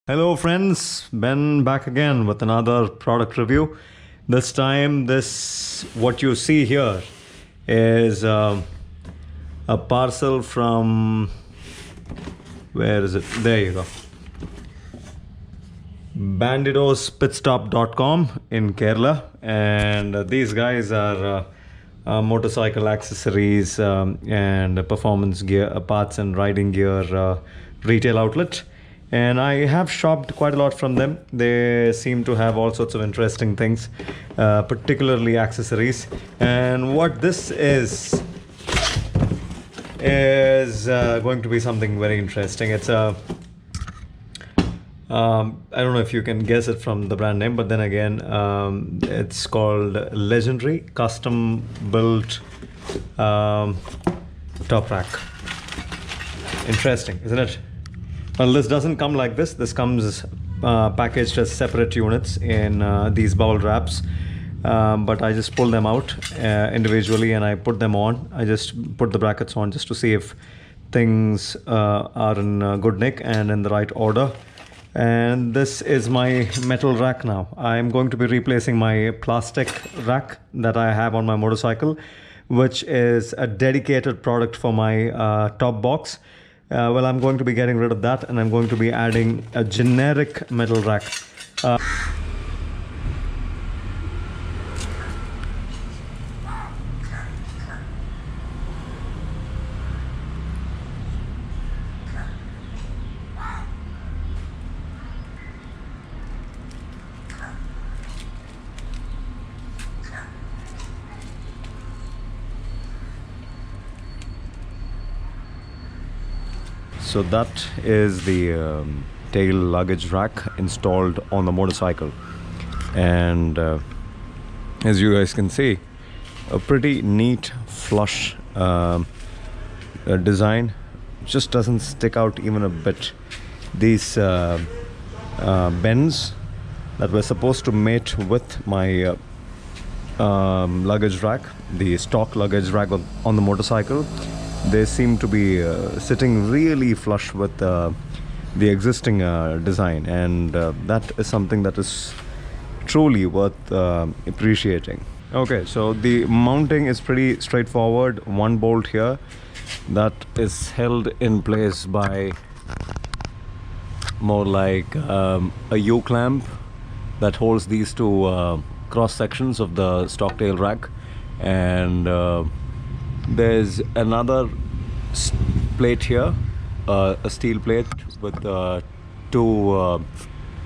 Hello friends, Ben back again with another product review. This time what you see here is a parcel from, where is it? There you go. bandidospitstop.com in Kerala, and these guys are motorcycle accessories and performance gear, parts and riding gear retail outlet. And I have shopped quite a lot from them. They seem to have all sorts of interesting things, particularly accessories. And what this is going to be something very interesting. It's a I don't know if you can guess it from the brand name, but then again, it's called Legendary Custom Built Top Rack. Interesting, isn't it? Well, this doesn't come like this. This comes packaged as separate units in these bubble wraps. But I just pulled them out individually and I put them on. I just put the brackets on just to see if things are in good nick and in the right order. And this is my metal rack now. I'm going to be replacing my plastic rack that I have on my motorcycle, which is a dedicated product for my top box. Well, I'm going to be getting rid of that and I'm going to be adding a generic metal rack. So that is the tail luggage rack installed on the motorcycle, and as you guys can see, a pretty neat flush design. Just doesn't stick out even a bit. These bends that were supposed to mate with my luggage rack, the stock luggage rack on the motorcycle, they seem to be sitting really flush with the existing design, and that is something that is truly worth appreciating. Okay, so the mounting is pretty straightforward. One bolt here that is held in place by more like a U-clamp that holds these two cross sections of the stock tail rack, and there's another plate here, a steel plate with two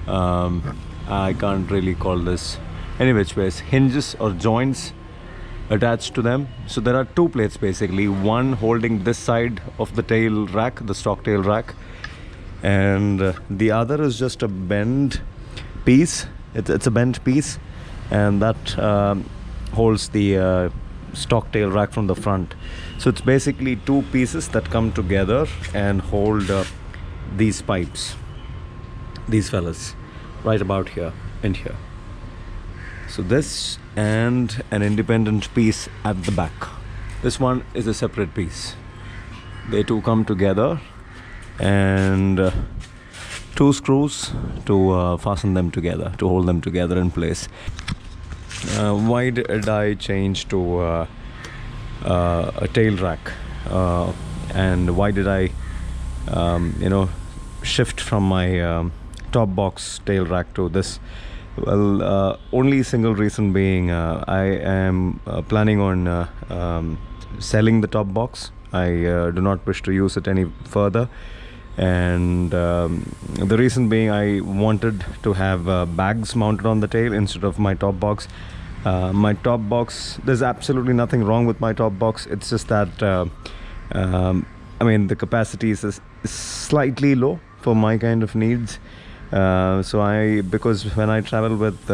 I can't really call this any which ways, hinges or joints attached to them. So there are two plates basically, one holding this side of the tail rack, the stock tail rack, and the other is just a bent piece. It's a bent piece, and that holds the stock tail rack from the front. So it's basically two pieces that come together and hold these pipes, these fellas, right about here and here. So this and an independent piece at the back. This one is a separate piece. They two come together, and two screws to fasten them together, to hold them together in place. Why did I change to a tail rack, and why did I shift from my top box tail rack to this? Well, only single reason being I am planning on selling the top box. I do not wish to use it any further, and the reason being I wanted to have bags mounted on the tail instead of my top box. My top box, there's absolutely nothing wrong with my top box. It's just that I mean, the capacity is slightly low for my kind of needs. So because when I travel with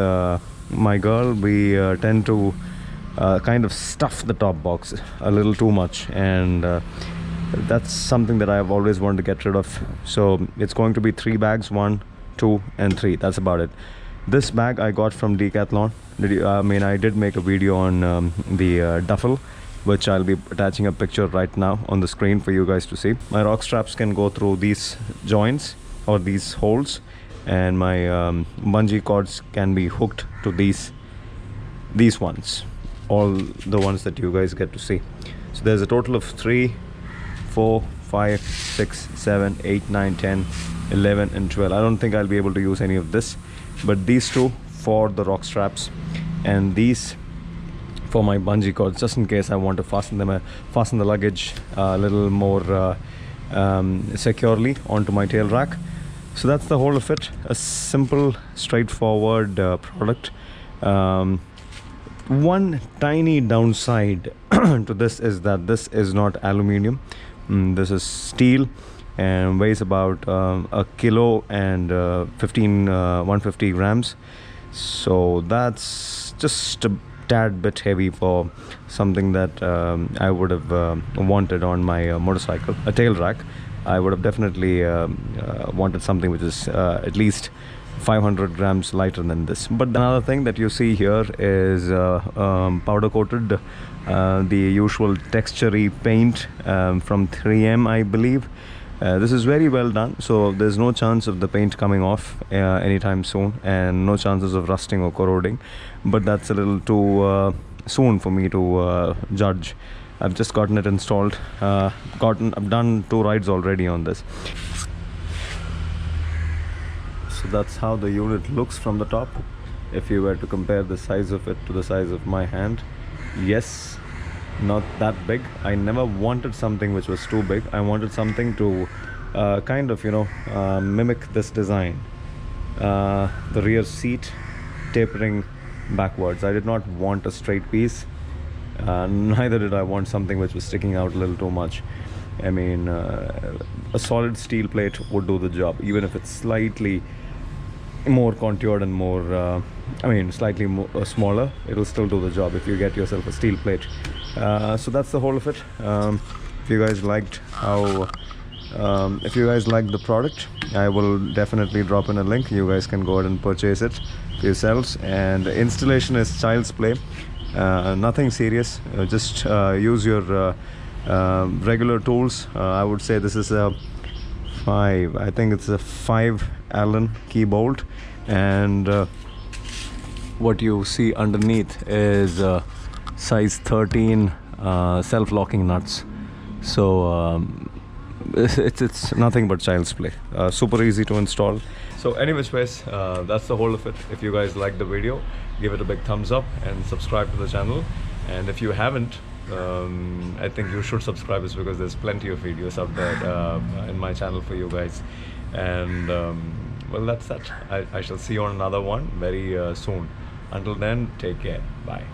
my girl, we tend to kind of stuff the top box a little too much, and that's something that I've always wanted to get rid of. So it's going to be 3 bags, 1, 2 and 3. That's about it. This bag I got from Decathlon. I did make a video on the duffel, which I'll be attaching a picture right now on the screen for you guys to see. My rock straps can go through these joints or these holes, and my bungee cords can be hooked to these ones, all the ones that you guys get to see. So there's a total of 3, 4, 5, 6, 7, 8, 9, 10, 11 and 12. I don't think I'll be able to use any of this, but these two for the rock straps and these for my bungee cords, just in case I want to fasten the luggage a little more securely onto my tail rack. So that's the whole of it. A simple, straightforward product. One tiny downside to this is that this is not aluminium. This is steel and weighs about a kilo and 150 grams. So that's just a tad bit heavy for something that I would have wanted on my motorcycle. A tail rack, I would have definitely wanted something which is at least 500 grams lighter than this. But another thing that you see here is powder coated, the usual textury paint from 3M, I believe. This is very well done, so there's no chance of the paint coming off anytime soon, and no chances of rusting or corroding. But that's a little too soon for me to judge. I've just gotten it installed. I've done 2 rides already on this. So that's how the unit looks from the top. If you were to compare the size of it to the size of my hand, yes, not that big. I never wanted something which was too big. I wanted something to kind of, mimic this design. The rear seat tapering backwards. I did not want a straight piece. Neither did I want something which was sticking out a little too much. I mean, a solid steel plate would do the job, even if it's slightly more contoured and more slightly more, smaller. It'll still do the job if you get yourself a steel plate. So that's the whole of it. If you guys liked the product, I will definitely drop in a link. You guys can go ahead and purchase it for yourselves, and the installation is child's play. Nothing serious. Just use your regular tools. I would say this is a 5, I think it's a 5 Allen key bolt, and what you see underneath is size 13 self-locking nuts. So it's nothing but child's play. Super easy to install. So anyways, that's the whole of it. If you guys like the video, give it a big thumbs up and subscribe to the channel. And if you haven't, I think you should subscribe, is because there's plenty of videos out there in my channel for you guys. And well, that's that. I shall see you on another one very soon. Until then, take care. Bye.